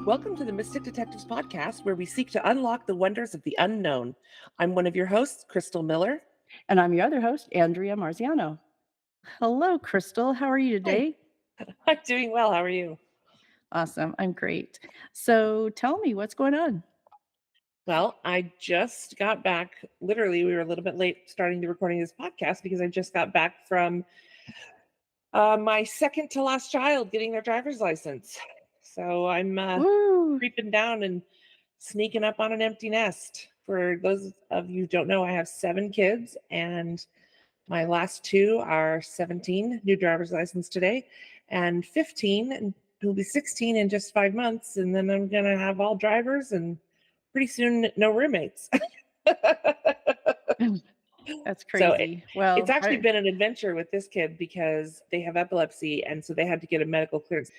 Welcome to the Mystic Detectives podcast, where we seek to unlock the wonders of the unknown. I'm one of your hosts, Crystal Miller. And I'm your other host, Andrea Marziano. Hello, Crystal. How are you Hi, today? I'm doing well. How are you? Awesome. I'm great. So tell me what's going on. Well, I just got back. Literally, we were a little bit late starting the recording of this podcast because I just got back from my second to last child getting their driver's license. So I'm Woo! creeping down and sneaking up on an empty nest. For those of you who don't know, I have 7 kids, and my last 2 are 17, new driver's license today, and 15, and who'll be 16 in just 5 months. And then I'm going to have all drivers and pretty soon no roommates. That's So crazy. it's Well, actually been an adventure with this kid because they have epilepsy, and so they had to get a medical clearance.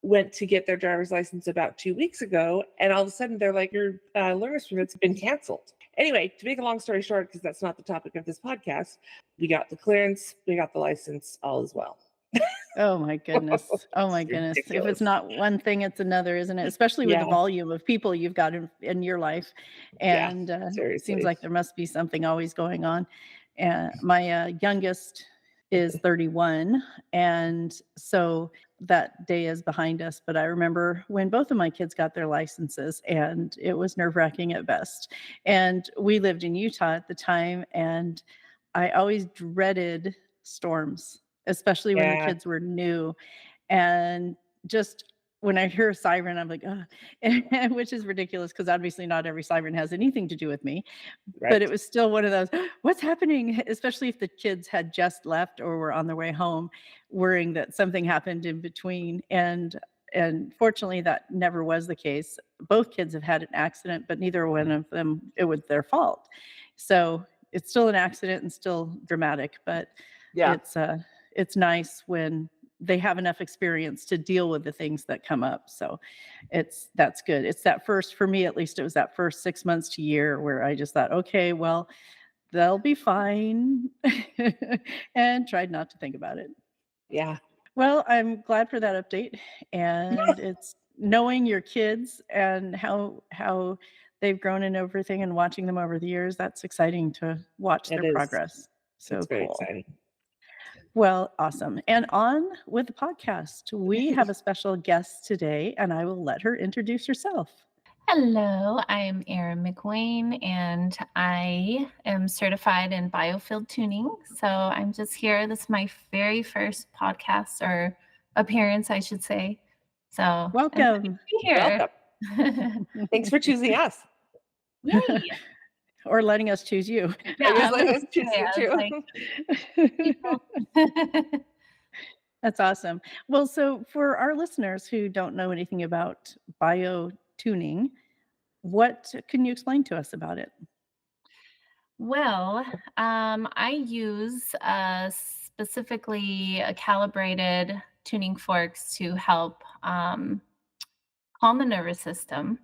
Went to get their driver's license about 2 weeks ago, and all of a sudden they're like, your learner's permit's been canceled. Anyway, to make a long story short, because that's not the topic of this podcast, we got the clearance, we got the license, all is well. oh my goodness. Oh It's my goodness. If it's ridiculous. not one thing, it's another, isn't it? Especially with the Yeah, volume of people you've got in your life. yeah, And seems seriously. like there must be something always going on. And my youngest is 31. And so that day is behind us. But I remember when both of my kids got their licenses, and it was nerve wracking at best. And we lived in Utah at the time. And I always dreaded storms, especially when the Yeah, kids were new. And just when I hear a siren, I'm like, "Ugh," which is ridiculous because obviously not every siren has anything to do with me. But it right. was still one of those, "What's happening?" Especially if the kids had just left or were on their way home, worrying that something happened in between. And fortunately, that never was the case. Both kids have had an accident, but neither one of them, it was their fault. So it's still an accident and still dramatic, but Yeah, it's uh it's nice when they have enough experience to deal with the things that come up. So that's good. It's that first, for me at least, it was that first 6 months to year where I just thought, okay, well, they'll be fine, and tried not to think about it. yeah. Well, I'm glad for that update, and it's knowing your kids and how they've grown and everything and watching them over the years, that's exciting to watch It their is. progress. So It's very cool. exciting. Well, awesome. And on with the podcast, we have a special guest today, and I will let her introduce herself. Hello, I'm Erin McWayne, and I am certified in Biofield tuning. So I'm just here. This is my very first podcast or appearance, I should say. So I'm happy Welcome. to be here. Welcome. Thanks for choosing us. Yay! Or letting us choose you. Yeah, I guess I was letting us gonna choose say, you I was too. like, people. That's awesome. Well, so for our listeners who don't know anything about biotuning, what can you explain to us about it? Well, I use specifically calibrated tuning forks to help calm the nervous system,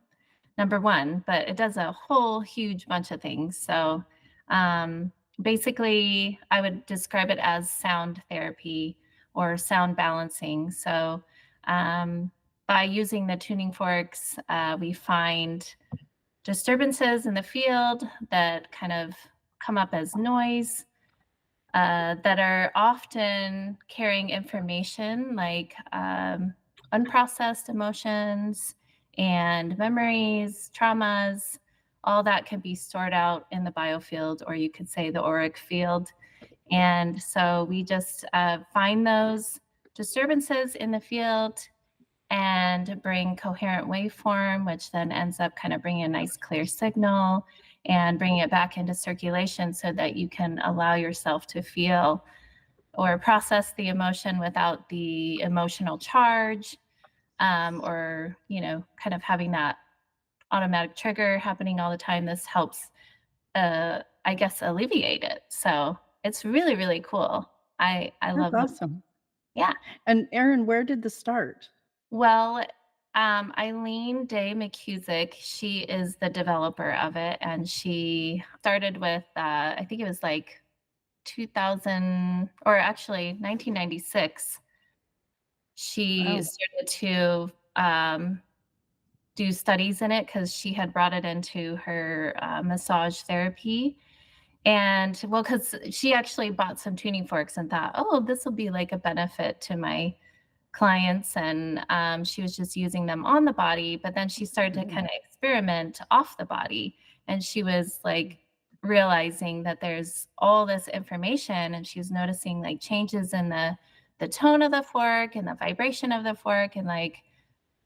number one, but it does a whole huge bunch of things. So um, basically, I would describe it as sound therapy or sound balancing. So um, by using the tuning forks, we find disturbances in the field that kind of come up as noise that are often carrying information like unprocessed emotions and memories, traumas. All that can be stored out in the biofield, or you could say the auric field. And so we just find those disturbances in the field and bring coherent waveform, which then ends up kind of bringing a nice clear signal and bringing it back into circulation so that you can allow yourself to feel or process the emotion without the emotional charge, or, kind of having that automatic trigger happening all the time. This helps, I guess, alleviate it. So it's really, really cool. I That's love the, awesome. yeah. And Erin, where did this start? Well, Eileen Day McCusick, she is the developer of it, and she started with, I think it was like 2000, or actually 1996. She Wow. started to do studies in it because she had brought it into her massage therapy. And well, because she actually bought some tuning forks and thought, oh, this will be like a benefit to my clients. And she was just using them on the body, but then she started to kind of experiment off the body. And she was like realizing that there's all this information, and she was noticing like changes in the tone of the fork and the vibration of the fork, and like,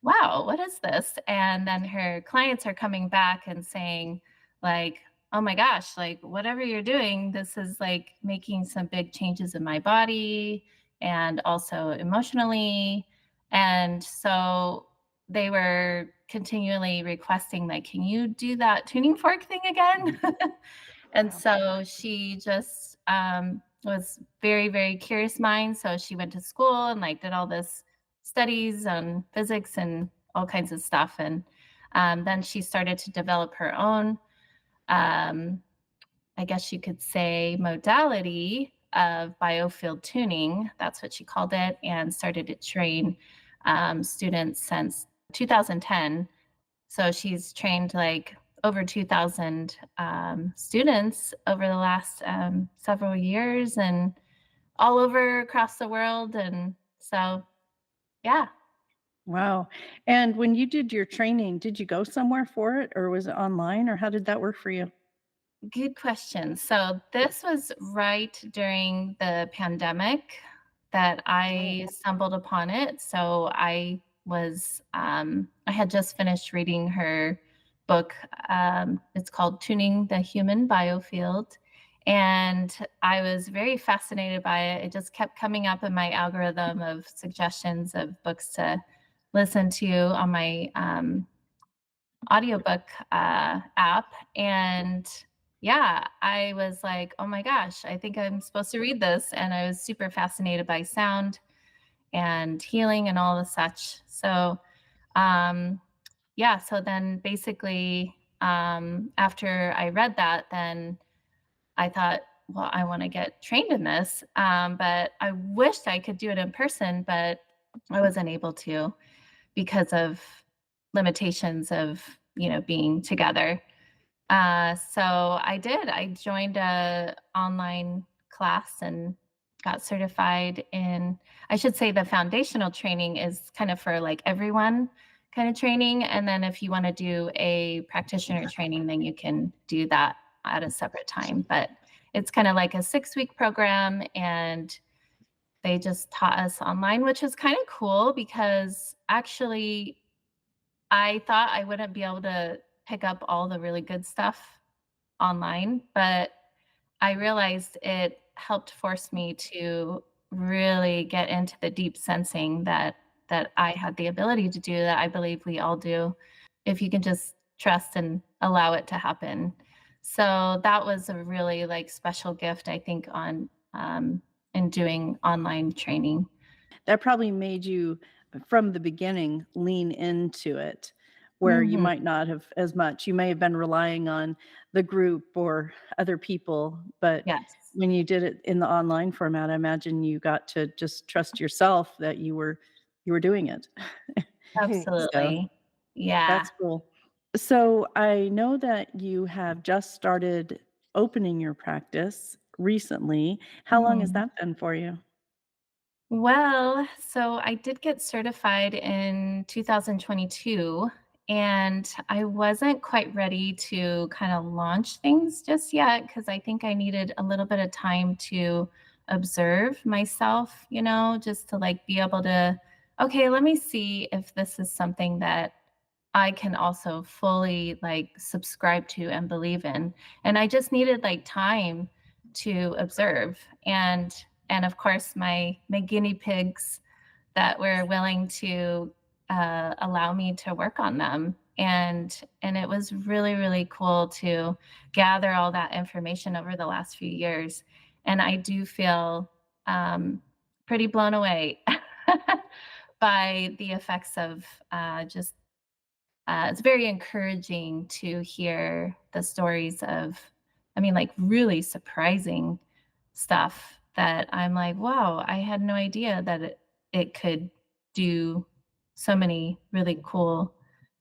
wow, what is this? And then her clients are coming back and saying, like, oh my gosh, like, whatever you're doing, this is like making some big changes in my body and also emotionally. And so they were continually requesting, like, can you do that tuning fork thing again? And Wow. so she just was very, very curious mind. So she went to school and like did all this studies on physics and all kinds of stuff. And then she started to develop her own, um, I guess you could say, modality of biofield tuning. That's what she called it, and started to train students since 2010. So she's trained like over 2,000 students over the last several years and all over across the world. And so, yeah. Wow. And when you did your training, did you go somewhere for it or was it online or how did that work for you? Good question. So this was right during the pandemic that Oh, I stumbled upon it. So I had just finished reading her book. It's called Tuning the Human Biofield. And I was very fascinated by it. It just kept coming up in my algorithm of suggestions of books to listen to on my audiobook app. And yeah, I was like, oh my gosh, I think I'm supposed to read this. And I was super fascinated by sound and healing and all the such. So, um, yeah, so then basically, after I read that, then I thought, well, I want to get trained in this. But I wished I could do it in person, but I wasn't able to because of limitations of, being together. So I did. I joined a online class and got certified in, I should say the foundational training is kind of for like everyone kind of training. And then if you want to do a practitioner training, then you can do that at a separate time. But it's kind of like a 6-week program, and they just taught us online, which is kind of cool because actually I thought I wouldn't be able to pick up all the really good stuff online, but I realized it helped force me to really get into the deep sensing that I had the ability to do, that I believe we all do, if you can just trust and allow it to happen. So that was a really like special gift, I think, on in doing online training. that probably made you from the beginning lean into it where you Mhm. might not have as much. You may have been relying on the group or other people, but Yes, when you did it in the online format, I imagine you got to just trust yourself that you were doing it. So absolutely. Yeah. that's cool. So I know that you have just started opening your practice recently. How long has Mhm. that been for you? Well, so I did get certified in 2022, and I wasn't quite ready to kind of launch things just yet because I think I needed a little bit of time to observe myself, just to like be able to, okay, let me see if this is something that I can also fully like subscribe to and believe in. And I just needed like time to observe. And of course my guinea pigs that were willing to allow me to work on them. And it was really, really cool to gather all that information over the last few years. And I do feel pretty blown away by the effects of just it's very encouraging to hear the stories of, I mean, like really surprising stuff that I'm like, wow, I had no idea that it could do so many really cool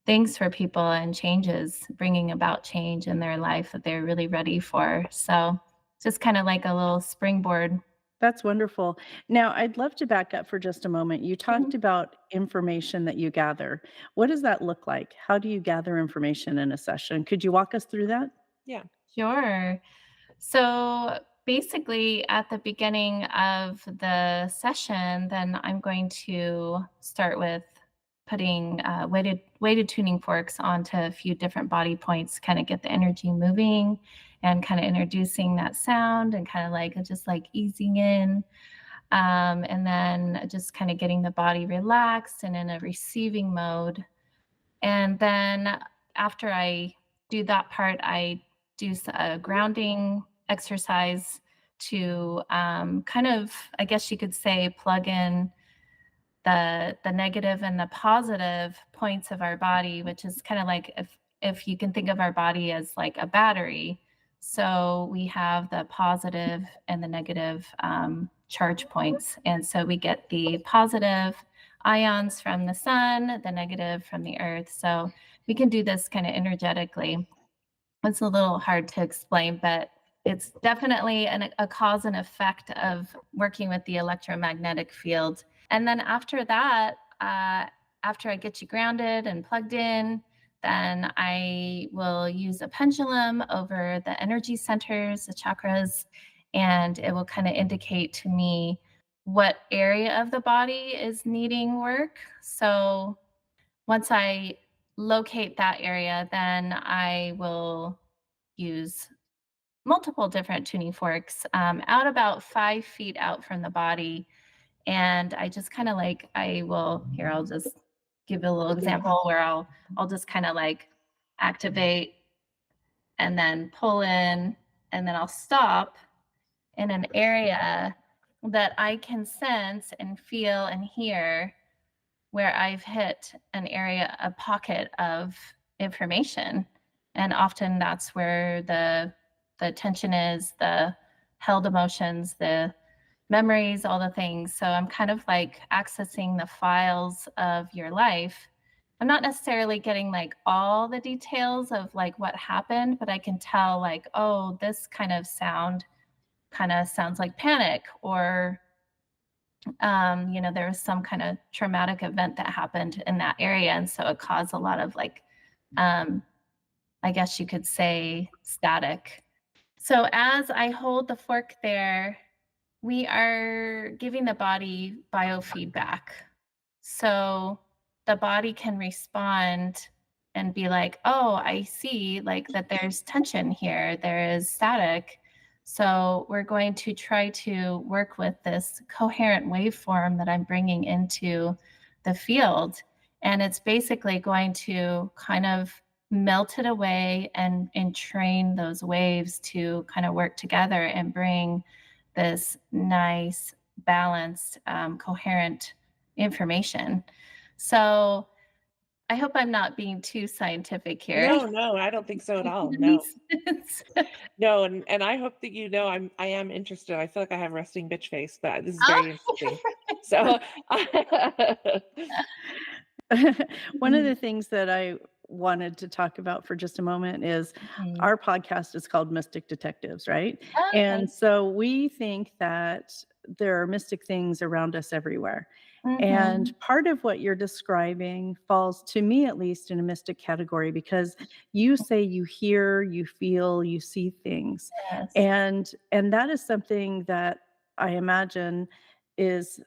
things for people and changes, bringing about change in their life that they're really ready for. So just kind of like a little springboard. That's wonderful. Now, I'd love to back up for just a moment. You Mhm. talked about information that you gather. What does that look like? How do you gather information in a session? Could you walk us through that? Yeah. Sure. So basically, at the beginning of the session, then I'm going to start with putting weighted tuning forks onto a few different body points, kind of get the energy moving, and kind of introducing that sound, and kind of like just like easing in, and then just kind of getting the body relaxed and in a receiving mode. And then after I do that part, I do a grounding exercise to kind of, I guess you could say, plug in the negative and the positive points of our body, which is kind of like if you can think of our body as like a battery. So we have the positive and the negative charge points, and so we get the positive ions from the sun, the negative from the earth. So we can do this kind of energetically. It's a little hard to explain, but it's definitely a cause and effect of working with the electromagnetic field. And then after that, after I get you grounded and plugged in, then I will use a pendulum over the energy centers, the chakras, and it will kind of indicate to me what area of the body is needing work. So once I locate that area, then I will use multiple different tuning forks out about 5 feet out from the body. And I just kind of like, I will, here, I'll just give a little example where I'll just kind of like activate and then pull in, and then I'll stop in an area that I can sense and feel and hear, where I've hit an area, a pocket of information. And often that's where the tension is, the held emotions, the memories, all the things. So I'm kind of like accessing the files of your life. I'm not necessarily getting like all the details of like what happened, but I can tell like, oh, this sound kind of sounds like panic, or there was some kind of traumatic event that happened in that area. And so it caused a lot of like, um, I guess you could say, static. So as I hold the fork there, we are giving the body biofeedback. So the body can respond and be like, oh, I see like that there's tension here, there is static. So we're going to try to work with this coherent waveform that I'm bringing into the field. And it's basically going to kind of melt it away and train those waves to kind of work together and bring this nice, balanced, coherent information. So I hope I'm not being too scientific here. No, no, I don't think so at all. Any No. sense? No, and I hope that I am interested. I feel like I have resting bitch face, but this is Oh. very interesting. So One of the things that I wanted to talk about for just a moment is Mhm. our podcast is called Mystic Detectives, right? Okay. And so we think that there are mystic things around us everywhere. Mhm. And part of what you're describing falls, to me at least, in a mystic category because you say you hear, you feel, you see things. Yes. And that is something that I imagine is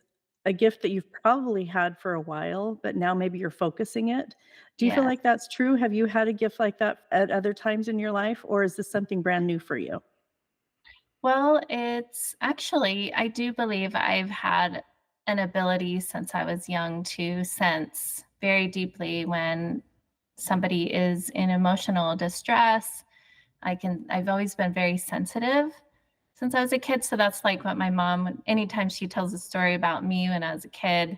a gift that you've probably had for a while, but now maybe you're focusing it. Do you feel Yes. like that's true? Have you had a gift like that at other times in your life, or is this something brand new for you? Well, it's actually, I do believe I've had an ability since I was young to sense very deeply when somebody is in emotional distress. I've always been very sensitive since I was a kid. So that's like what my mom, anytime she tells a story about me when I was a kid,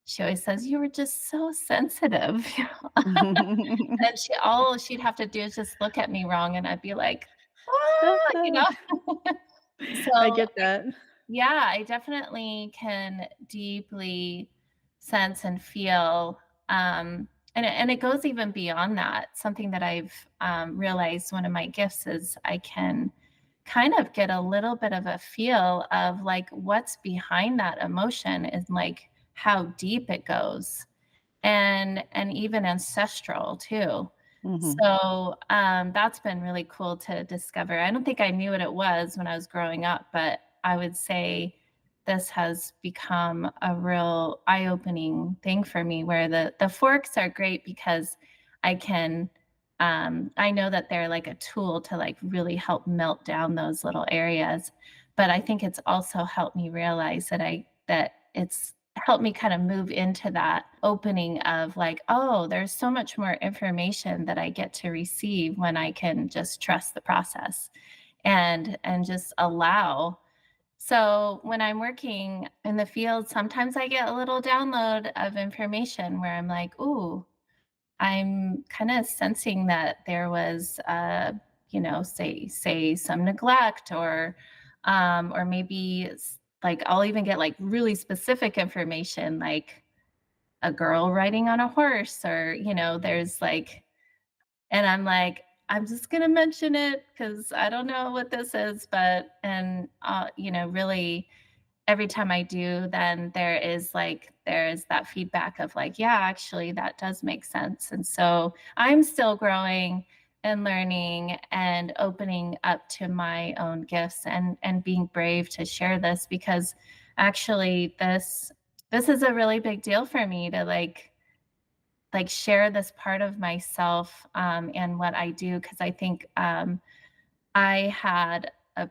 she always says, "You were just so sensitive." And all she'd have to do is just look at me wrong, and I'd be like, "Ah," you know? So, I get that. yeah, I definitely can deeply sense and feel. and it goes even beyond that. Something that I've realized, one of my gifts is I can kind of get a little bit of a feel of like what's behind that emotion and like how deep it goes, and even ancestral too. Hmm. So that's been really cool to discover. I don't think I knew what it was when I was growing up, but I would say this has become a real eye-opening thing for me, where the forks are great because I can I know that they're like a tool to like really help melt down those little areas. But I think it's also helped me realize that it's helped me kind of move into that opening of like, oh, there's so much more information that I get to receive when I can just trust the process and just allow. So when I'm working in the field, sometimes I get a little download of information where I'm like, ooh, I'm kind of sensing that there was say some neglect, or maybe like I'll even get like really specific information, like a girl riding on a horse, or there's like, and I'm like, I'm just gonna mention it because I don't know what this is, but and really every time I do, then there's that feedback of like, yeah, actually that does make sense. And so I'm still growing and learning and opening up to my own gifts, and being brave to share this, because actually this is a really big deal for me to like share this part of myself, and what I do, because I think I had a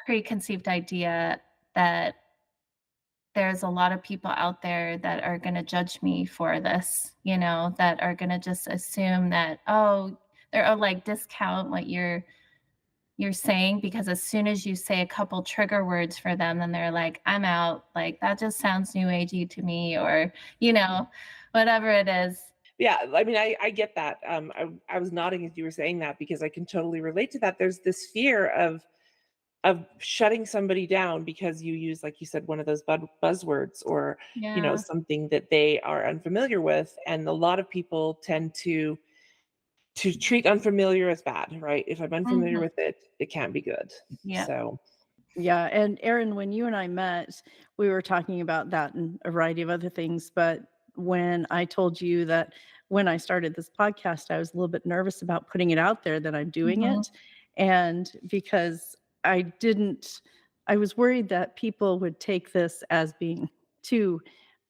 preconceived idea that there's a lot of people out there that are going to judge me for this, that are going to just assume that, oh, they're like discount what you're saying, because as soon as you say a couple trigger words for them, then they're like, I'm out. Like that just sounds new agey to me, or you know, whatever it is. Yeah, I mean, I get that. I was nodding as you were saying that because I can totally relate to that. There's this fear of shutting somebody down because you use, like you said, one of those buzzwords, or Yeah. something that they are unfamiliar with, and a lot of people tend to treat unfamiliar as bad, right? If I'm unfamiliar Mhm. with it, it can't be good. Yeah. So Yeah, and Erin, when you and I met, we were talking about that and a variety of other things. But when I told you that when I started this podcast, I was a little bit nervous about putting it out there that I'm doing Mhm. it. And because I didn't, I was worried that people would take this as being too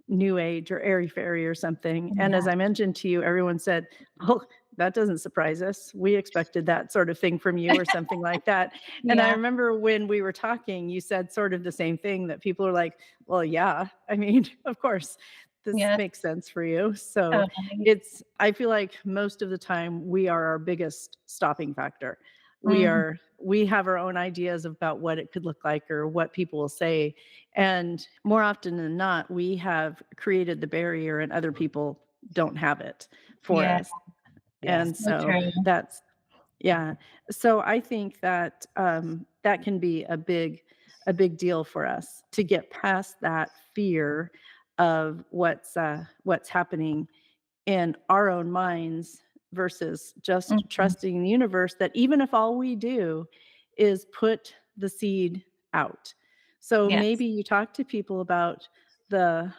new age or airy fairy or something. And Yeah. as I mentioned to you, everyone said, "Oh, that doesn't surprise us. We expected that sort of thing from you," or something like that. And I Yeah. remember when we were talking, you said sort of the same thing, that people are like, "Well, yeah, I mean, of course, this Yeah. makes sense for you." So Totally. I feel like most of the time we are our biggest stopping factor. Mhm. We have our own ideas about what it could look like or what people will say, and more often than not, we have created the barrier and other people don't have it for Yeah. us. yes. And So so true. that's, yeah. So I think that that can be a big deal for us to get past that fear of what's happening in our own minds versus just Mhm. trusting the universe, that even if all we do is put the seed out. So Yes. maybe you talk to people about the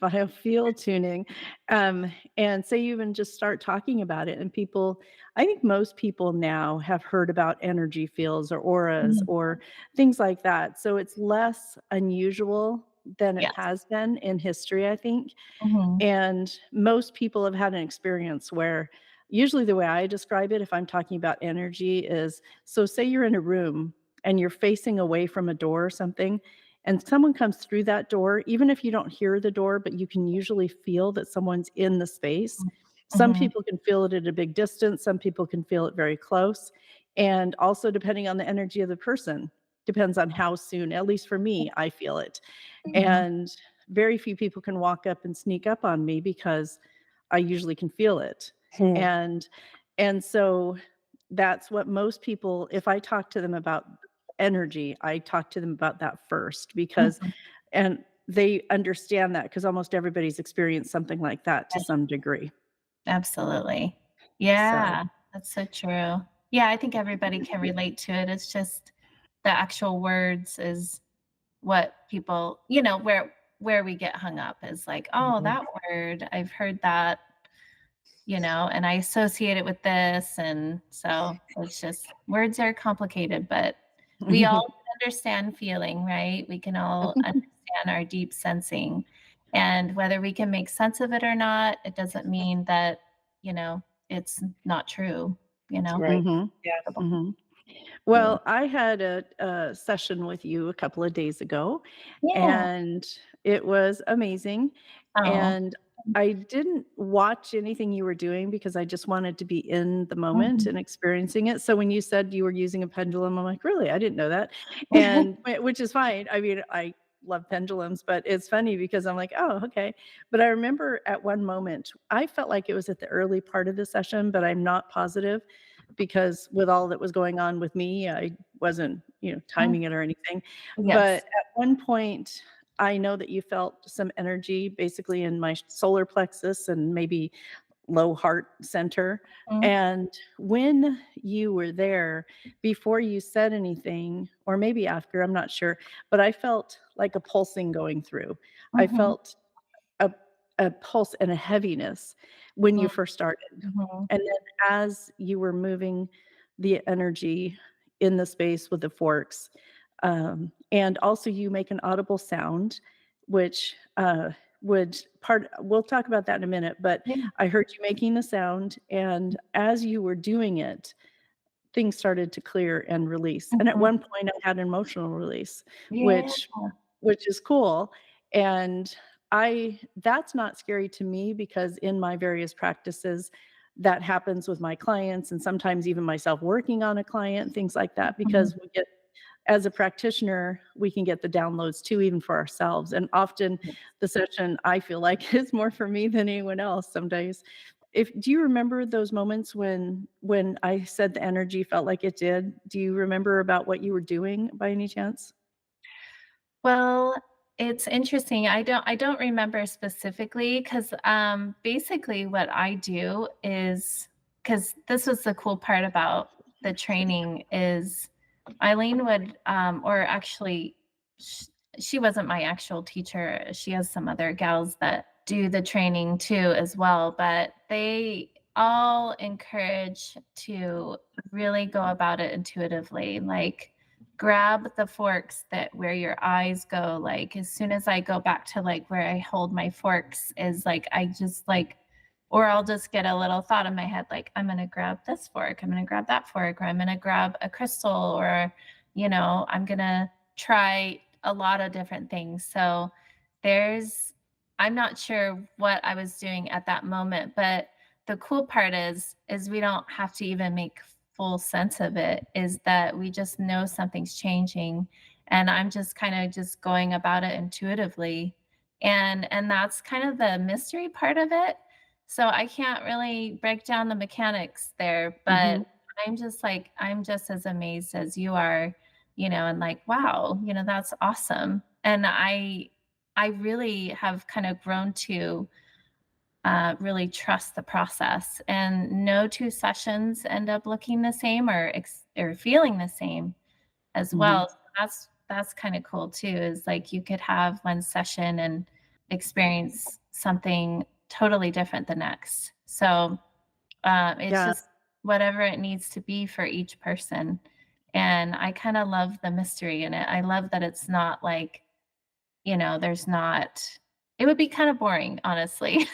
biofield tuning, and say you even just start talking about it. And people, I think most people now have heard about energy fields or auras Mhm. or things like that. So it's less unusual than it Yes. has been in history, I think. Mhm. And most people have had an experience where, usually the way I describe it, if I'm talking about energy, is, so say you're in a room and you're facing away from a door or something, and someone comes through that door, even if you don't hear the door, but you can usually feel that someone's in the space. Some Mhm. people can feel it at a big distance, some people can feel it very close. And also, depending on the energy of the person, depends on how soon, at least for me, I feel it. Mhm. And very few people can walk up and sneak up on me because I usually can feel it. Hmm. And so that's what most people, if I talk to them about energy, I talk to them about that first, because Mhm. and they understand that because almost everybody's experienced something like that to some degree. Absolutely. So Yeah, that's so true. Yeah, I think everybody can relate to it. It's just the actual words is what people, where we get hung up is like, "Oh, Mhm. that word, I've heard that, and I associate it with this." And so it's just words are complicated, but we all can understand feeling, right? We can all understand our deep sensing. And whether we can make sense of it or not, it doesn't mean that, it's not true, you know? Right. Mhm. Yeah. Mhm. Yeah. Well, I had a session with you a couple of days ago, Yeah. and it was amazing. Oh. And I didn't watch anything you were doing because I just wanted to be in the moment Mhm. and experiencing it. So when you said you were using a pendulum, I'm like, really? I didn't know that. And which is fine. I mean, I love pendulums, but it's funny because I'm like, oh, okay. But I remember at one moment, I felt like it was at the early part of the session, but I'm not positive because with all that was going on with me, I wasn't, timing it or anything. But Yes. at one point, I know that you felt some energy basically in my solar plexus and maybe low heart center. Mhm. And when you were there, before you said anything, or maybe after, I'm not sure, but I felt like a pulsing going through. I Mhm. felt a a pulse and a heaviness when you Mhm. first started. Mhm. And then as you were moving the energy in the space with the forks, and also you make an audible sound, which, would part we'll talk about that in a minute, but Yeah. I heard you making the sound, and as you were doing it, things started to clear and release. And at Mhm. one point, I had an emotional release, Yeah. which is cool. And I that's not scary to me because in my various practices, that happens with my clients and sometimes even myself working on a client, things like that, Mhm. because we get as a practitioner, we can get the downloads too, even for ourselves. And often the session I feel like is more for me than anyone else some days. If do you remember those moments when I said the energy felt like it did? Do you remember about what you were doing by any chance? Well, it's interesting. I don't remember specifically because basically what I do is because this was the cool part about the training is Eileen would or actually sh she wasn't my actual teacher. She has some other gals that do the training too as well, but they all encourage to really go about it intuitively. Like grab the forks that where your eyes go, like as soon as I go back to like where I hold my forks is like I just like or I'll just get a little thought in my head like I'm going to grab this fork, I'm going to grab that fork, or I'm going to grab a crystal, or I'm going to try a lot of different things. So there's I'm not sure what I was doing at that moment, but the cool part is we don't have to even make full sense of it, is that we just know something's changing, and I'm just kind of just going about it intuitively. And that's kind of the mystery part of it. So I can't really break down the mechanics there, but Mhm. I'm just as amazed as you are, and like, wow, that's awesome. And I really have kind of grown to really trust the process. And no two sessions end up looking the same or feeling the same as Mhm. well. So that's kind of cool too. Is like you could have one session and experience something totally different the next. So it's Yeah. just whatever it needs to be for each person. And I kind of love the mystery in it. I love that it's not like, there's not. It would be kind of boring, honestly.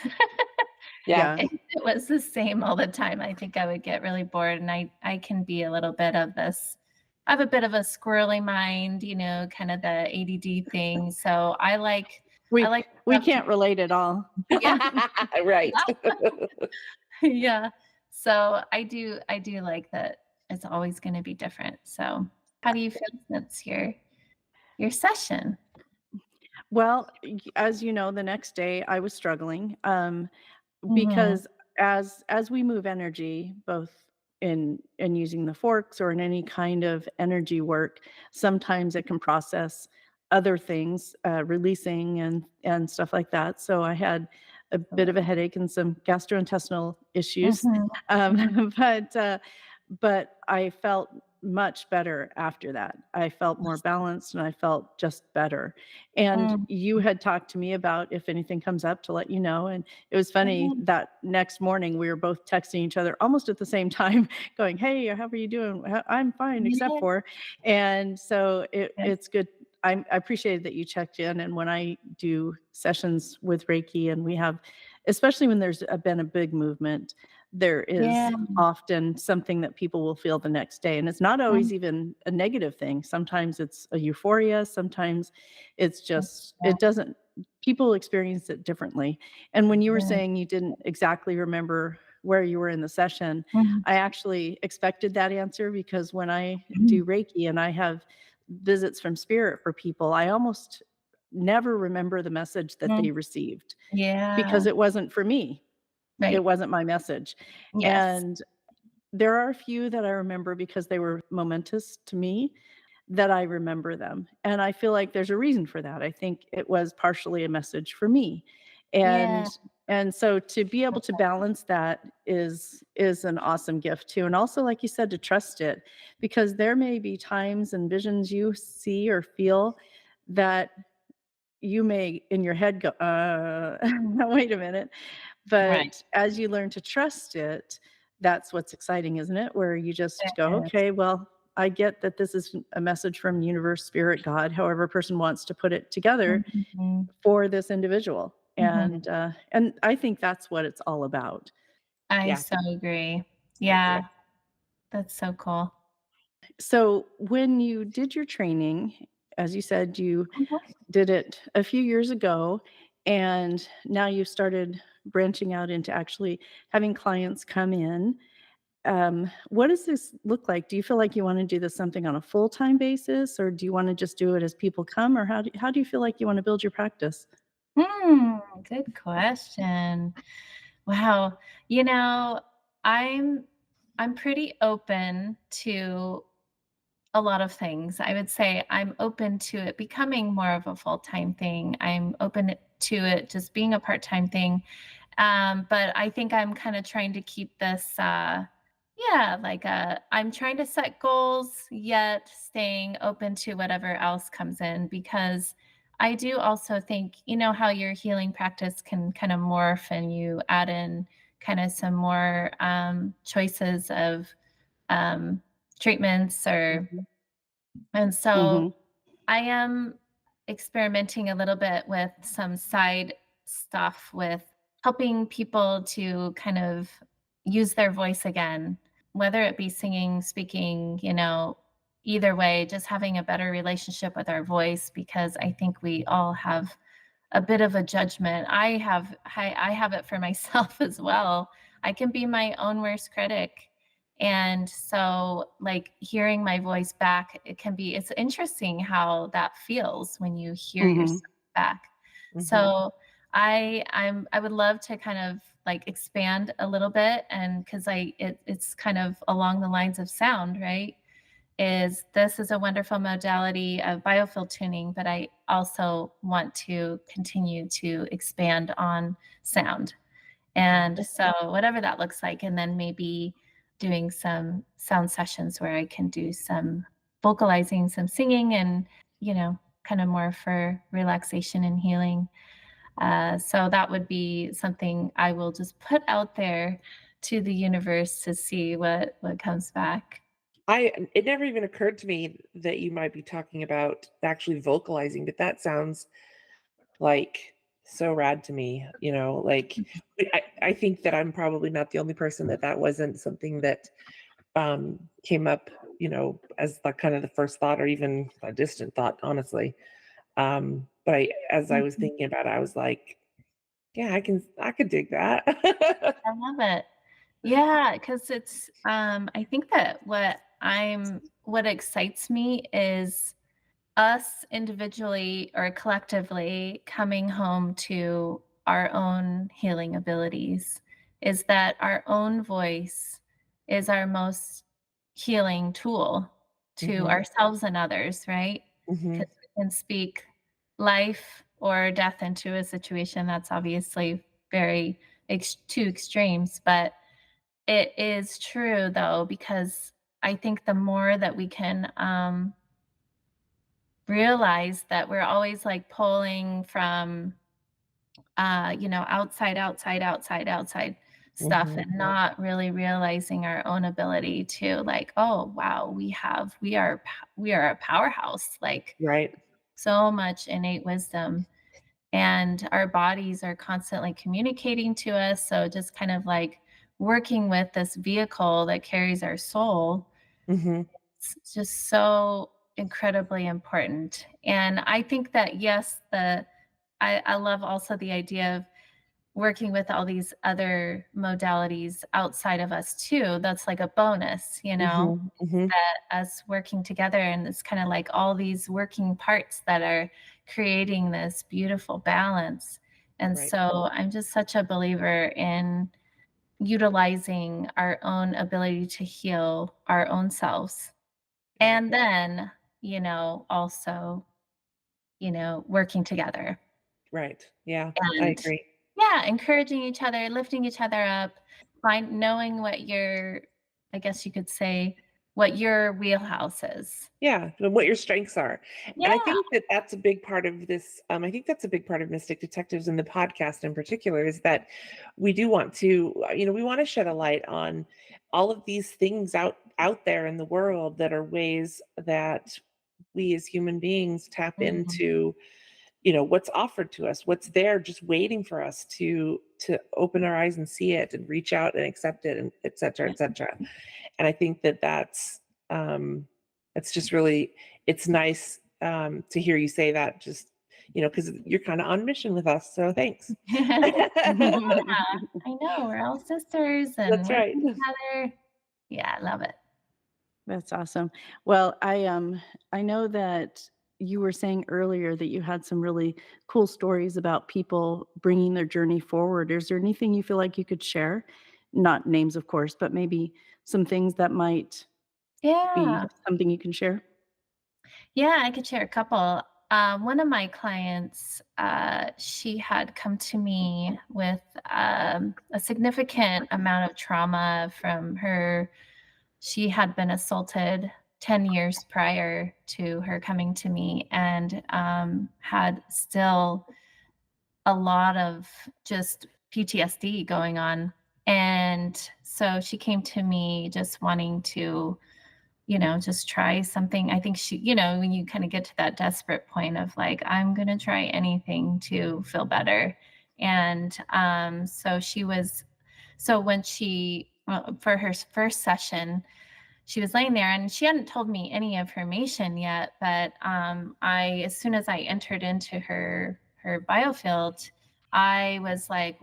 Yeah. Yeah. If it was the same all the time, I think I would get really bored, and I can be a little bit of this I have a bit of a squirrely mind, kind of the ADD thing, so I We like we stuff to can't relate at all. yeah, Right. yeah. So I do like that it's always gonna be different, so how do you feel since your session? Well, as you know, the next day I was struggling, Mhm, because as we move energy, both in using the forks or in any kind of energy work, sometimes it can process other things, releasing and stuff like that. So I had a bit of a headache and some gastrointestinal issues. Mhm. But but I felt much better after that. I felt more balanced and I felt just better. And Mm. you had talked to me about if anything comes up to let you know. And it was funny Mhm. that next morning we were both texting each other almost at the same time, going, "Hey, how are you doing?" "I'm fine, except Yeah. for." And so Good. it's good. I appreciated that you checked in. And when I do sessions with Reiki, and we have, especially when there's been a big movement, there Yeah. is often something that people will feel the next day. And it's not Mm. always even a negative thing. Sometimes it's a euphoria. Sometimes it's just, Yeah. it doesn't, people experience it differently. And when you were Yeah. saying you didn't exactly remember where you were in the session, Mhm. I actually expected that answer, because when I Mhm. do Reiki and I have visits from spirit for people, I almost never remember the message that Mm. they received, because Yeah. it wasn't for me. It Right. wasn't my message. Yes. And there are a few that I remember because they were momentous to me, that I remember them. And I feel like there's a reason for that. I think it was partially a message for me. Yeah. And so to be able to balance that is an awesome gift too. And also, like you said, to trust it, because there may be times and visions you see or feel that you may in your head go, wait a minute. Right. But as you learn to trust it, that's what's exciting, isn't it? Where you just go, It is. okay, well, I get that this is a message from universe, spirit, God, however a person wants to put it together Mhm. for this individual. Mhm. And I think that's what it's all about. I Yeah, so agree. I agree. Yeah. That's so cool. So when you did your training, as you said, you Mhm. did it a few years ago, and now you've started branching out into actually having clients come in. What does this look like? Do you feel like you want to do this something on a full-time basis, or do you want to just do it as people come, or how do you feel like you want to build your practice? Good question. Wow. You know, I'm I'm pretty open to a lot of things. I would say I'm open to it becoming more of a full-time thing. I'm open to it just being a part-time thing. But I think I'm kind of trying to keep this yeah, like I'm trying to set goals yet staying open to whatever else comes in, because I do also think, you know, how your healing practice can kind of morph and you add in kind of some more choices of um treatments or Mhm. and so Mhm. I am experimenting a little bit with some side stuff with helping people to kind of use their voice again, whether it be singing, speaking, you know, either way, just having a better relationship with our voice, because I think we all have a bit of a judgment. I have it for myself as well. I can be my own worst critic. And so like hearing my voice back, it's interesting how that feels when you hear Mhm. yourself back. Mhm. So I would love to kind of like expand a little bit, and because it's kind of along the lines of sound, right? This is a wonderful modality of biofield tuning, but I also want to continue to expand on sound. And so whatever that looks like, and then maybe doing some sound sessions where I can do some vocalizing, some singing, and, you know, kind of more for relaxation and healing. So that would be something I will just put out there to the universe to see what comes back. It never even occurred to me that you might be talking about actually vocalizing, but that sounds like so rad to me, like I think that I'm probably not the only person that wasn't something that came up, as the kind of the first thought or even a distant thought, honestly. But as I was Mhm. thinking about it, I was like, yeah, I could dig that. I love it. Yeah, because I think that what excites me is us individually or collectively coming home to our own healing abilities, is that our own voice is our most healing tool to Mhm, ourselves and others, right? mhm, Because we can speak life or death into a situation that's obviously very two extremes, but it is true though, because I think the more that we can realize that we're always like pulling from outside stuff Mhm. and not really realizing our own ability to like, oh wow, we are a powerhouse, like Right. so much innate wisdom, and our bodies are constantly communicating to us. So just kind of like working with this vehicle that carries our soul, Mhm. it's just so incredibly important. And I think that yes, I love also the idea of working with all these other modalities outside of us too. That's like a bonus, Mhm. Mhm. that us working together, and it's kind of like all these working parts that are creating this beautiful balance. And Right. so I'm just such a believer in utilizing our own ability to heal our own selves. Right. And then, also, working together Right. Yeah, I and agree. yeah, encouraging each other, lifting each other up, knowing what I guess you could say, what your wheelhouse is. Yeah, and what your strengths are. And I Yeah. think that that's a big part of this, I think that's a big part of Mystic Detectives and the podcast in particular is that we do want to, we want to shed a light on all of these things out there in the world that are ways that we as human beings tap Mhm. into, what's offered to us, what's there just waiting for us to open our eyes and see it and reach out and accept it and et cetera, et cetera. And I think that it's just really, it's nice to hear you say that, just, because you're kind of on mission with us. So thanks. Yeah, I know, we're all sisters and That's right. working together. Yeah, I love it. That's awesome. Well, I know that you were saying earlier that you had some really cool stories about people bringing their journey forward. Is there anything you feel like you could share? Not names, of course, but maybe some things that might be Yeah. something you can share? Yeah, I could share a couple. One of my clients, she had come to me with a significant amount of trauma from her. She had been assaulted 10 years prior to her coming to me, and had still a lot of just PTSD going on. And so she came to me just wanting to, just try something. I think she, when you kind of get to that desperate point of like, I'm going to try anything to feel better. And so when for her first session, she was laying there and she hadn't told me any information yet, but as soon as I entered into her biofield, I was like,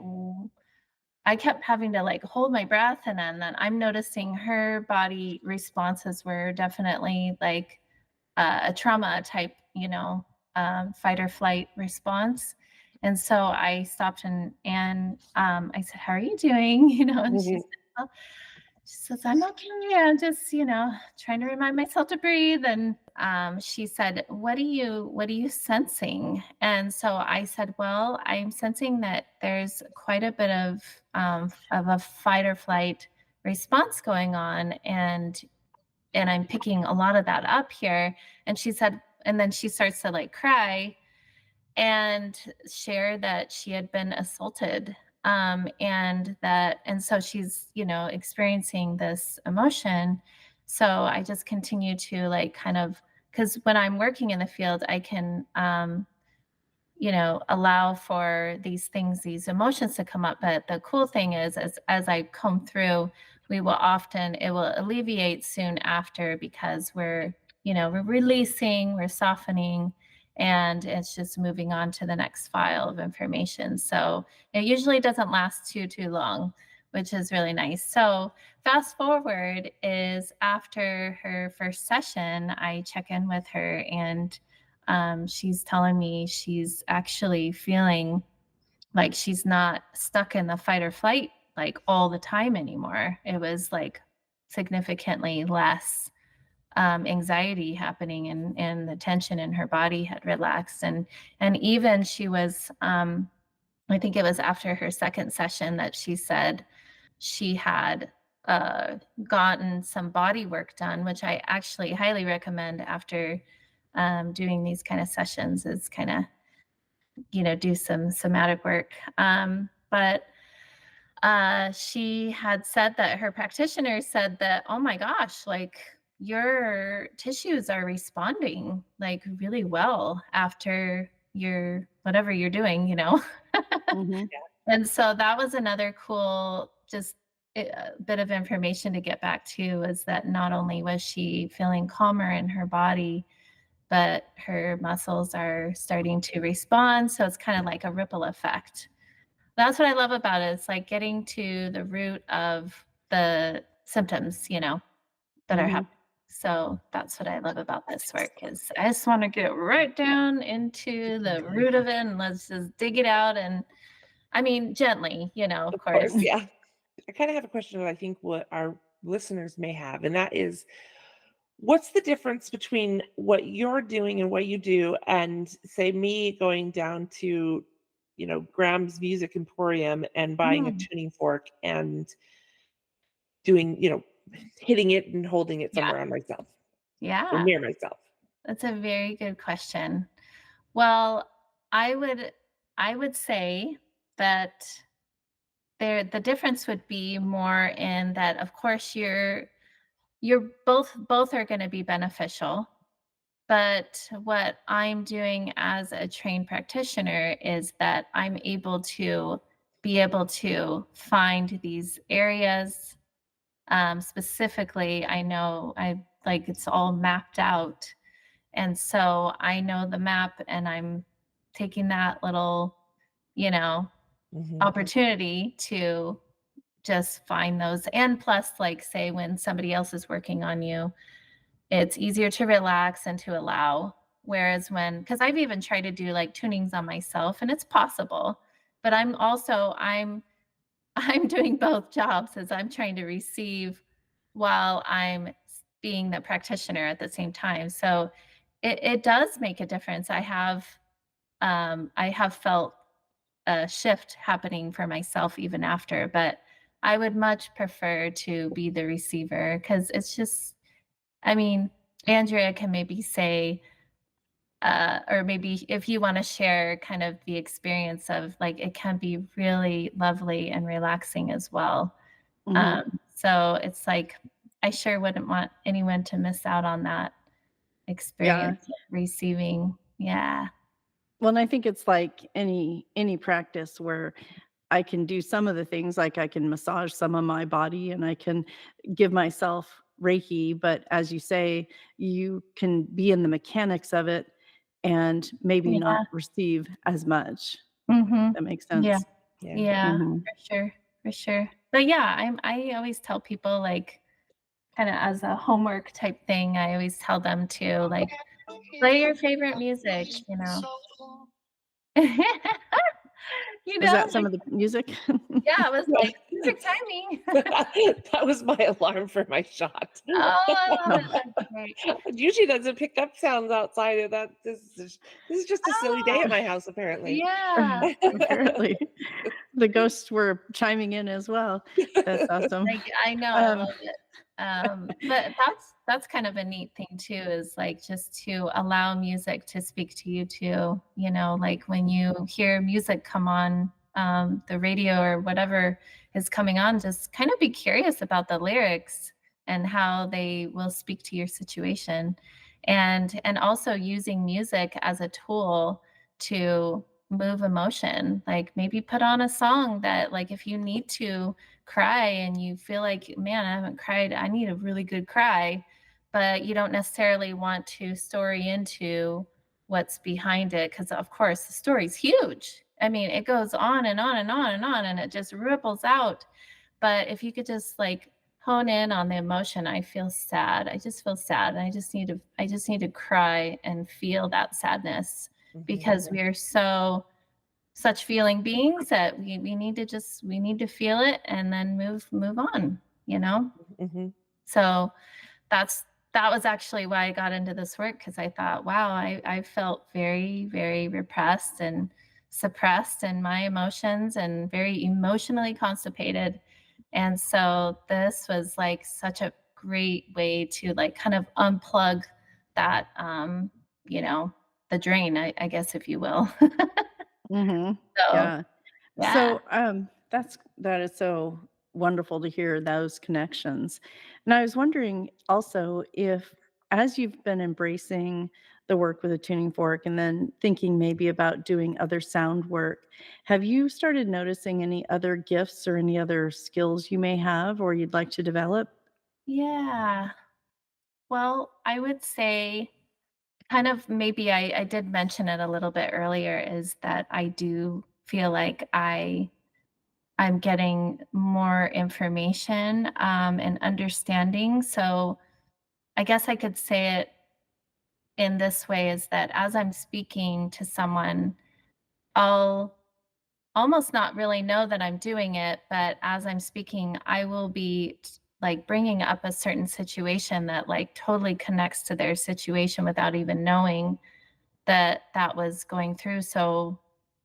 I kept having to like hold my breath, and then I'm noticing her body responses were definitely like a trauma type, fight or flight response. And so I stopped and I said, "How are you doing?" And she Mhm. said, "Oh," she says, "I'm okay. I'm just, trying to remind myself to breathe." And she said, what are you sensing?" And so I said, "Well, I'm sensing that there's quite a bit of a fight or flight response going on, and I'm picking a lot of that up here." And she said, and then she starts to like cry and share that she had been assaulted, and so she's experiencing this emotion. So I just continue to like kind of, because when I'm working in the field I can allow for these things, these emotions to come up. But the cool thing is, as I comb through, it will alleviate soon after, because we're releasing, we're softening, and it's just moving on to the next file of information. So it usually doesn't last too long, which is really nice. So fast forward is after her first session, I check in with her, and she's telling me she's actually feeling like she's not stuck in the fight or flight like all the time anymore. It was like significantly less anxiety happening, and the tension in her body had relaxed. And even she was I think it was after her second session that she said she had gotten some body work done, which I actually highly recommend after doing these kind of sessions is kind of, do some somatic work. But she had said that her practitioner said that, oh my gosh, like your tissues are responding like really well after your whatever you're doing. Mhm. And so that was another cool, just bit of information to get back to is that not only was she feeling calmer in her body, but her muscles are starting to respond. So it's kind of like a ripple effect. That's what I love about it. It's like getting to the root of the symptoms, that are Mhm. happening. So that's what I love about this work is I just want to get right down into the root of it and let's just dig it out. And I mean, gently, of Of course, course. yeah. I kind of have a question that I think what our listeners may have, and that is, what's the difference between what you're doing and what you do, and say me going down to, Graham's Music Emporium and buying a Mm, tuning fork and doing, hitting it and holding it yeah. somewhere on myself or Yeah. near myself? That's a very good question. Well, I would I would say that the difference would be more in that of course you're both are going to be beneficial. But what I'm doing as a trained practitioner is that I'm able to find these areas. Specifically, I know I like it's all mapped out. And so I know the map and I'm taking that little, you know, Mhm, opportunity to just find those. And plus, like, say, when somebody else is working on you, it's easier to relax and to allow. Whereas because I've even tried to do like tunings on myself and it's possible, but I'm I'm doing both jobs as I'm trying to receive while being the practitioner at the same time. So it does make a difference. I have felt a shift happening for myself even after, but I would much prefer to be the receiver because it's just, I mean, Andrea can maybe say, or maybe if you want to share kind of the experience of like it can be really lovely and relaxing as well. Mhm. So it's like I sure wouldn't want anyone to miss out on that Yeah. experience of receiving. Yeah. Well, and I think it's like any practice where I can do some of the things, like I can massage some of my body and I can give myself Reiki, but as you say, you can be in the mechanics of it and maybe Yeah. not receive as much. Mhm. That makes Yeah. sense. yeah. Yeah, Mhm. for sure, for sure. But yeah, I always tell people like kinda as a homework type thing, I always tell them to like play your favorite music. You Was know, that some like of the music? yeah, it was like Yeah. perfect timing. That was my alarm for my shot. Oh, I love it. Oh, That's great. It usually doesn't pick up sounds outside of that. This is just a silly day at Oh, my house, apparently. yeah. apparently. The ghosts were chiming in as well. That's awesome. Like, I know, I Um, love it. But that's kind of a neat thing too, is like just to allow music to speak to you too. Like when you hear music come on the radio or whatever is coming on, just kind of be curious about the lyrics and how they will speak to your situation. And also using music as a tool to move emotion. Like maybe put on a song that like if you need to cry and you feel like, man, I haven't cried, I need a really good cry, but you don't necessarily want to story into what's behind it because of course the story's huge. I mean, it goes on and on and on and on and it just ripples out. But if you could just like hone in on the emotion, I feel sad. I just feel sad. And I just need to cry and feel that sadness Mhm, because we are such feeling beings that we need to feel it and then move on. mhm, So that was actually why I got into this work because I thought, wow, I felt very, very repressed and suppressed in my emotions and very emotionally constipated. And so this was like such a great way to like kind of unplug that, you know, the drain, I guess, if you will. Mhm. So Yeah. yeah. So, that is so wonderful to hear those connections. And I was wondering also if, as you've been embracing the work with a tuning fork and then thinking maybe about doing other sound work, have you started noticing any other gifts or any other skills you may have or you'd like to develop? Yeah. Well, I would say kind of maybe I did mention it a little bit earlier is that I do feel like I'm getting more information and understanding. So I guess I could say it in this way is that as I'm speaking to someone, I'll almost not really know that I'm doing it, but as I'm speaking, I will be like bringing up a certain situation that like totally connects to their situation without even knowing that that was going through. So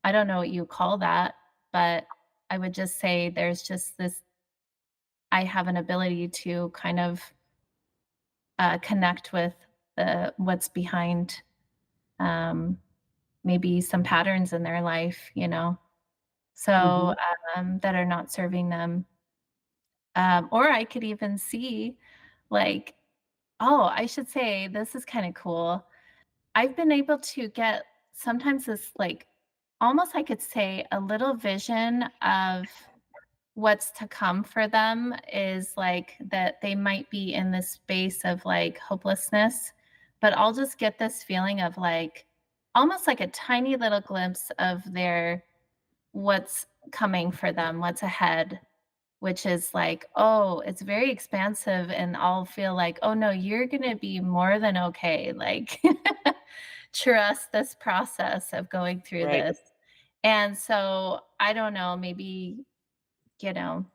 I don't know what you call that, but I would just say there's just this I have an ability to kind of connect with the what's behind um, maybe some patterns in their life, so Mhm. that are not serving them. Or I could even see, like, oh, I should say this is kind of cool. I've been able to get sometimes this, like, almost I could say a little vision of what's to come for them is like that they might be in this space of like hopelessness, but I'll just get this feeling of like almost like a tiny little glimpse of their what's coming for them, what's ahead, which is like, oh, it's very expansive. And I'll feel like, oh no, you're going to be more than okay. Like, trust this process of going through Right. this. And so I don't know, maybe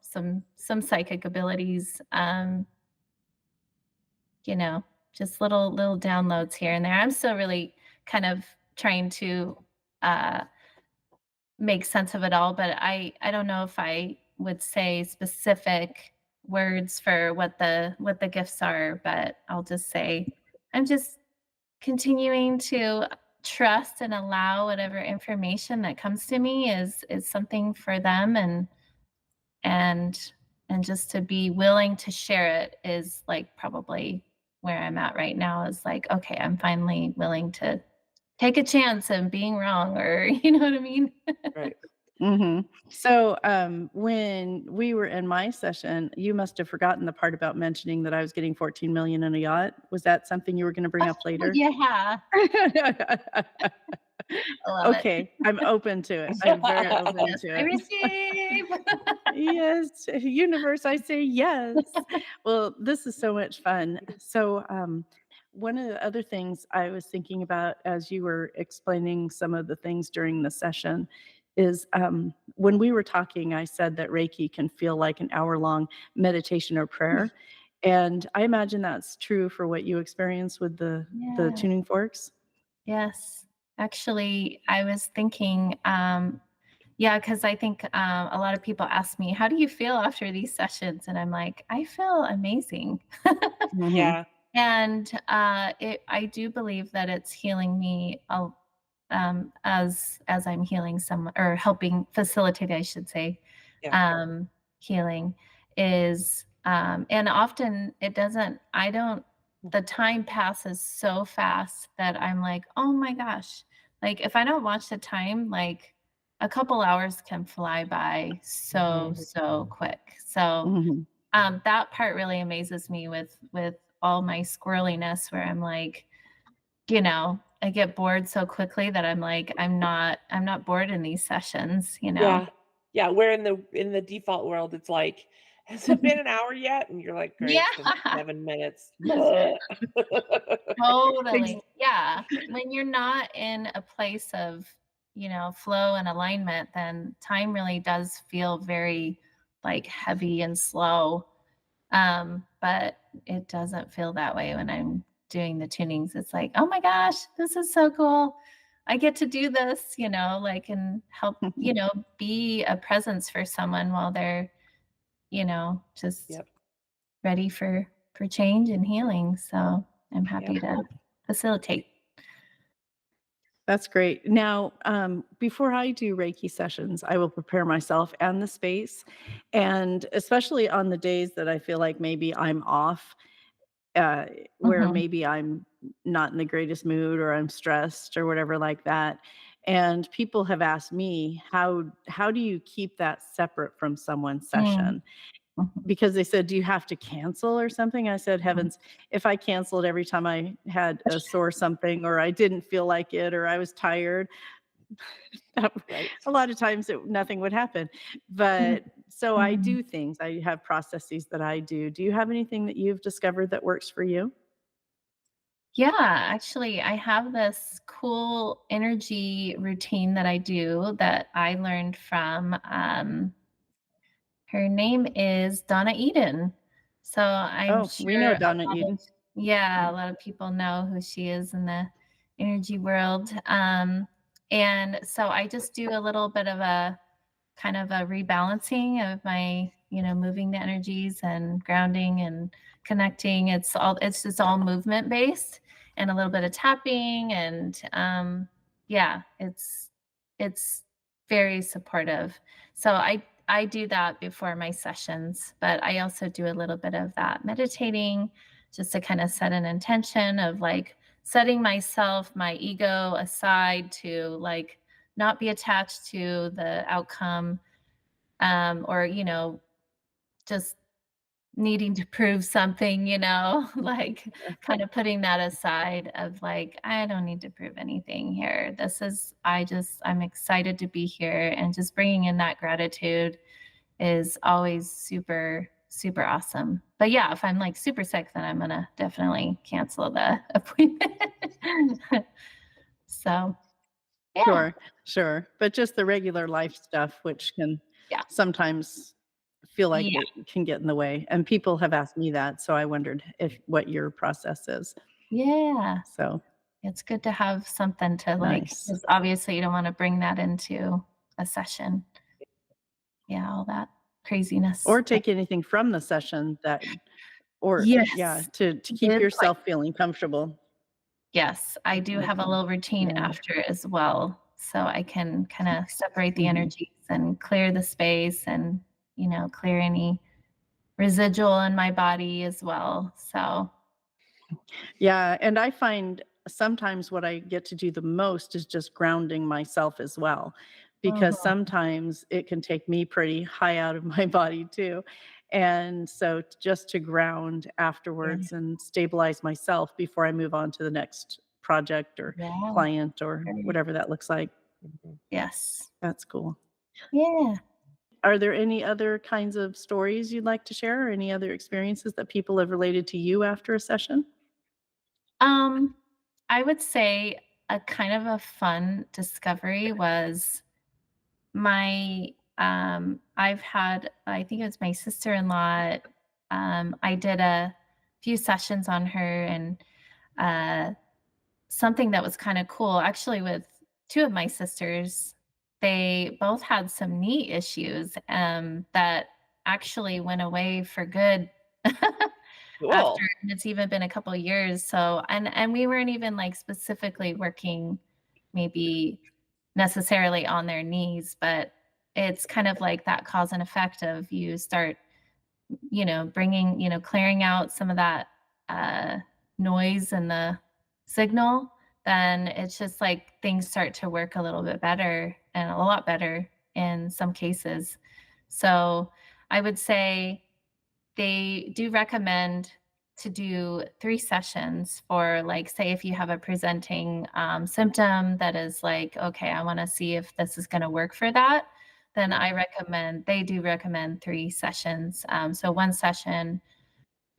some psychic abilities, you know, just little downloads here and there. I'm still really kind of trying to uh make sense of it all, but I don't know if I would say specific words for what the gifts are, but I'll just say I'm just continuing to trust and allow whatever information that comes to me is something for them, and and just to be willing to share it is like probably where I'm at right now is like, okay, I'm finally willing to take a chance in being wrong, or you know what I mean? Right. Mhm. So, when we were in my session, you must have forgotten the part about mentioning that I was getting 14,000,000 in a yacht. Was that something you were gonna bring up Oh, later? yeah. I love it. Okay, I'm open to it. I'm very open Yes, to I it. receive. Yes, universe, I say yes. Well, this is so much fun. So, one of the other things I was thinking about as you were explaining some of the things during the session is when we were talking, I said that Reiki can feel like an hour-long meditation or prayer. And I imagine that's true for what you experience with the Yeah. tuning forks. Yes. Actually, I was thinking, yeah, because I think a lot of people ask me, "How do you feel after these sessions?" And I'm like, "I feel amazing." Mhm. Yeah. And I do believe that it's healing me as I'm healing someone or helping facilitate, I should say, Yeah. healing is, and often it doesn't, I don't, the time passes so fast that I'm like, oh my gosh, like if I don't watch the time, like a couple hours can fly by so, Mhm. so quick. So Mhm. that part really amazes me with all my squirreliness where I'm like, I get bored so quickly that I'm like, I'm not bored in these sessions. Yeah. Yeah, where in the default world, it's like, "Has it been an hour yet?" And you're like, "Great, Yeah, it's been 7 minutes." Bleh. Ex totally. Yeah. When you're not in a place of, flow and alignment, then time really does feel very like heavy and slow. But it doesn't feel that way when I'm doing the tunings. It's like, oh my gosh, this is so cool. I get to do this, like, and help, be a presence for someone while they're, just Yep. ready for change and healing. So I'm Yep. happy to facilitate. That's great. Now, before I do Reiki sessions, I will prepare myself and the space. And especially on the days that I feel like maybe I'm off, uh, where Mhm. maybe I'm not in the greatest mood or I'm stressed or whatever like that. And people have asked me, how do you keep that separate from someone's Mm, session? mhm, Because they said, "Do you have to cancel or something?" I said, mhm. "Heavens, if I canceled every time I had a sore something or I didn't feel like it or I was tired, that Right. a lot of times nothing would happen." Mm, But so I mhm. do things. I have processes that I do. Do you have anything that you've discovered that works for you? Yeah, actually, I have this cool energy routine that I do that I learned from, her name is Donna Eden. So I'm Oh, we know sure Donna Eden. a lot of people know who she is in the energy world. And so I just do a little bit of a kind of a rebalancing of my, moving the energies and grounding and connecting. It's just all movement based and a little bit of tapping and yeah, it's very supportive. So I do that before my sessions, but I also do a little bit of that meditating just to kind of set an intention of like setting myself, my ego aside to like not be attached to the outcome, or just needing to prove something, like kind of putting that aside of like I don't need to prove anything here. I'm excited to be here, and just bringing in that gratitude is always super super awesome. But yeah, if I'm like super sick, then I'm gonna definitely cancel the appointment. So yeah. Sure, sure. But just the regular life stuff, which can Yeah. sometimes feel like Yeah. it can get in the way. And people have asked me that, so I wondered if what your process is. Yeah. So It's good to have something to like, nice. because obviously you don't want to bring that into a session. Yeah, all that craziness. Or But take anything from the session that or yeah, yes, to keep with like, yourself feeling comfortable. yes, I do Like, have a little routine yeah. after as well. So I can kind of separate the Mhm. energies and clear the space and, clear any residual in my body as well. So, Yeah, and I find sometimes what I get to do the most is just grounding myself as well, because mhm, sometimes it can take me pretty high out of my body too. And so just to ground yeah, afterwards and stabilize myself before I move on to the next project or yeah, client or very- whatever that looks like. Mhm. yes. That's cool. Yeah. Are there any other kinds of stories you'd like to share or any other experiences that people have related to you after a session? Um, I would say a kind of a fun discovery was I've had, I think it was my sister-in-law, I did a few sessions on her, and uh something that was kind of cool actually with two of my sisters, they both had some knee issues that actually went away for good after, Cool. and it's even been a couple years. So, and we weren't even like specifically working maybe necessarily on their knees, but it's kind of like that cause and effect of you start, bringing, clearing out some of that uh, noise and the signal, then it's just like things start to work a little bit better and a lot better in some cases. So I would say they do recommend to do 3 sessions for, like, say, if you have a presenting symptom that is like, okay, I want to see if this is going to work for that. Then they do recommend 3 sessions. So 1 session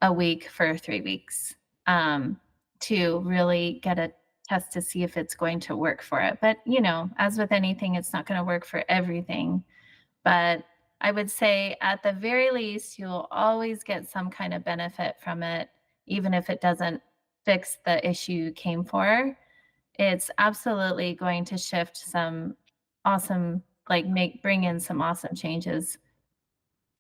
a week for 3 weeks, to really get a test to see if it's going to work for it. But, as with anything, it's not going to work for everything. But I would say at the very least, you'll always get some kind of benefit from it, even if it doesn't fix the issue you came for. it's absolutely going to shift some awesome, like bring in some awesome changes.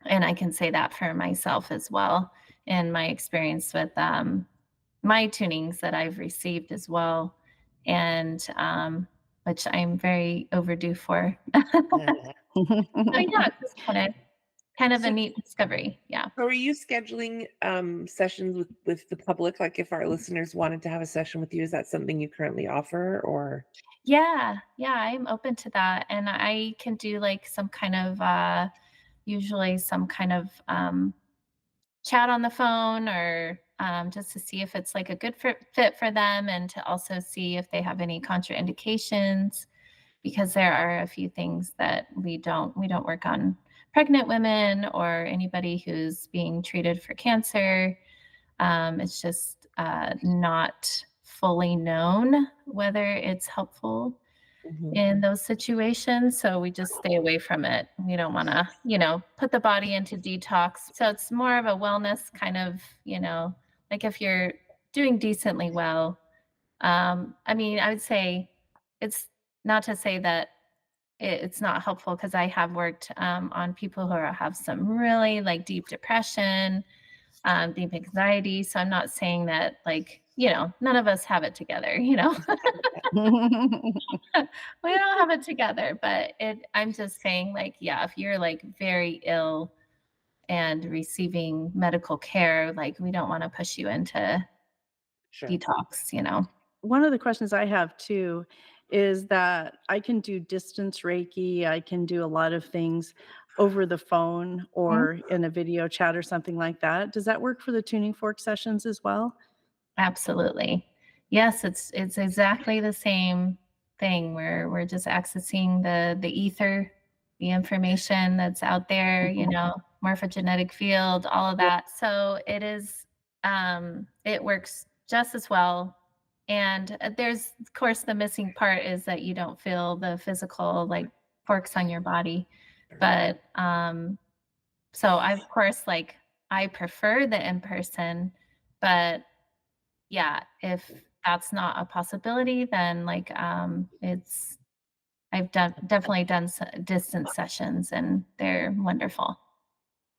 And I can say that for myself as well in my experience with my tunings that I've received as well, and which I'm very overdue for. Uh, So yeah, it's just kind of a so, neat discovery. Yeah. so are you scheduling sessions with the public? Like if our listeners wanted to have a session with you, is that something you currently offer or? Yeah, yeah, I'm open to that. And I can do like some kind of usually some kind of chat on the phone, or just to see if it's like a good fit for them, and to also see if they have any contraindications, because there are a few things that we don't work on pregnant women or anybody who's being treated for cancer. It's just not fully known whether it's helpful Mhm. in those situations. So we just stay away from it. We don't want to, put the body into detox. So it's more of a wellness kind of, like if you're doing decently well. I mean, I would say it's not to say that it's not helpful, because I have worked on people who have some really like deep depression, deep anxiety. So I'm not saying that, like, none of us have it together. We don't have it together, but I'm just saying, like, yeah, if you're like very ill and receiving medical care, like, we don't want to push you into Sure. detox. One of the questions I have too is that I can do distance Reiki. I can do a lot of things over the phone Mhm. or in a video chat or something like that. Does that work for the tuning fork sessions as well? Absolutely. Yes, it's exactly the same thing, where we're just accessing the ether, the information that's out there, morphogenetic field, all of Yeah. that. So it works just as well. And there's, of course, the missing part is that you don't feel the physical like forks on your body. But so I, of course, like, I prefer the in person, but yeah, if that's not a possibility, then like it's I've definitely done distance sessions, and they're wonderful.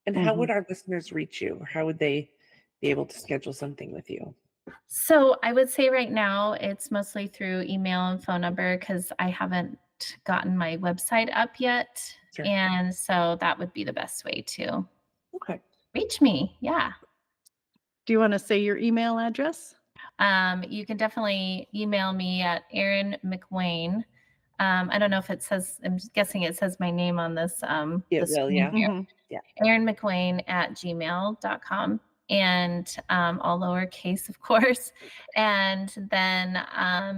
And how Mhm. would our listeners reach you? Or how would they be able to schedule something with you? So I would say right now it's mostly through email and phone number, because I haven't gotten my website up yet. Sure. And so that would be the best way to Okay. reach me. Yeah. Do you want to say your email address? You can definitely email me at Erin McWayne. I don't know if it says, I'm guessing it says my name on this, It the will, screen yeah. here. Mhm. Yeah. Erin McWayne at gmail.com. And all lowercase, of course. And then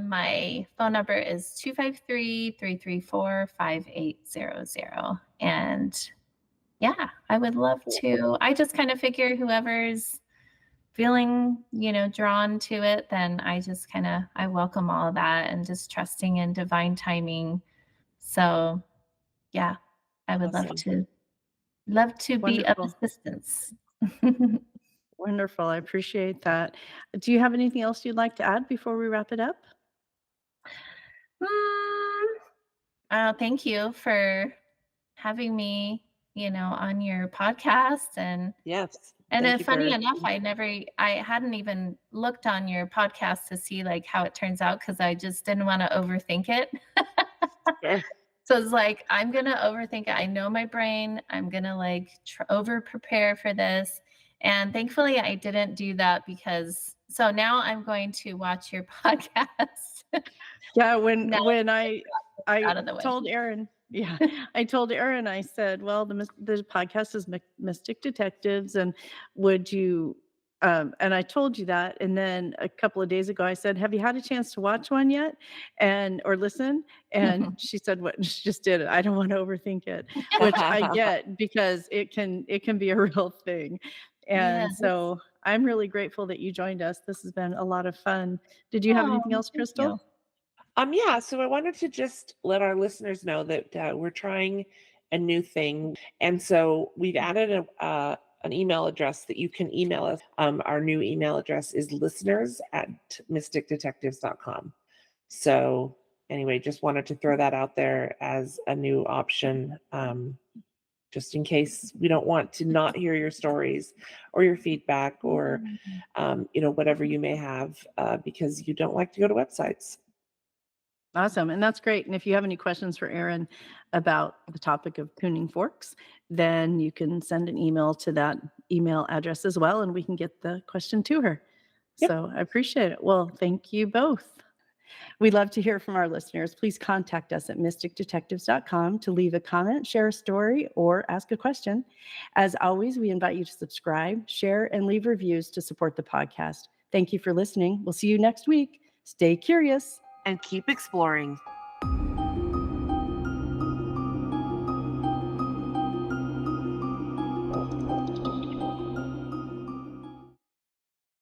my phone number is 253-334-5800. And yeah, I would love to. I just kind of figure whoever's feeling, drawn to it, then I welcome all of that, and just trusting in divine timing. So yeah, I would love Awesome. to be of Wonderful. assistance. Wonderful. I appreciate that. Do you have anything else you'd like to add before we wrap it up? Mm, thank you for having me, on your podcast. Yes. And Thank you funny for enough, I hadn't even looked on your podcast to see like how it turns out, because I just didn't want to overthink it. sure. So it's like, I'm gonna overthink it. I know my brain. I'm gonna like over prepare for this. And thankfully I didn't do that, because so now I'm going to watch your podcast. Yeah, Now when it's I out of the way. told Erin, yeah, I told Erin, I said, "Well, the podcast is Mystic Detectives, and would you?" And I told you that, and then a couple of days ago, I said, "Have you had a chance to watch one yet, and or listen?" And she said, "What?" She just did it. I don't want to overthink it, which I get because it can be a real thing, Yes. and so I'm really grateful that you joined us. This has been a lot of fun. Did you have Oh, anything else, thank Crystal? you. Yeah, so I wanted to just let our listeners know that we're trying a new thing. And so we've added an email address that you can email us. Our new email address is listeners@mysticdetectives.com. So anyway, just wanted to throw that out there as a new option, just in case we don't want to not hear your stories or your feedback or, whatever you may have, because you don't like to go to websites. Awesome. And that's great. And if you have any questions for Erin about the topic of tuning forks, then you can send an email to that email address as well, and we can get the question to her. Yep. So I appreciate it. Well, thank you both. We'd love to hear from our listeners. Please contact us at mysticdetectives.com to leave a comment, share a story, or ask a question. As always, we invite you to subscribe, share, and leave reviews to support the podcast. Thank you for listening. We'll see you next week. Stay curious. And keep exploring.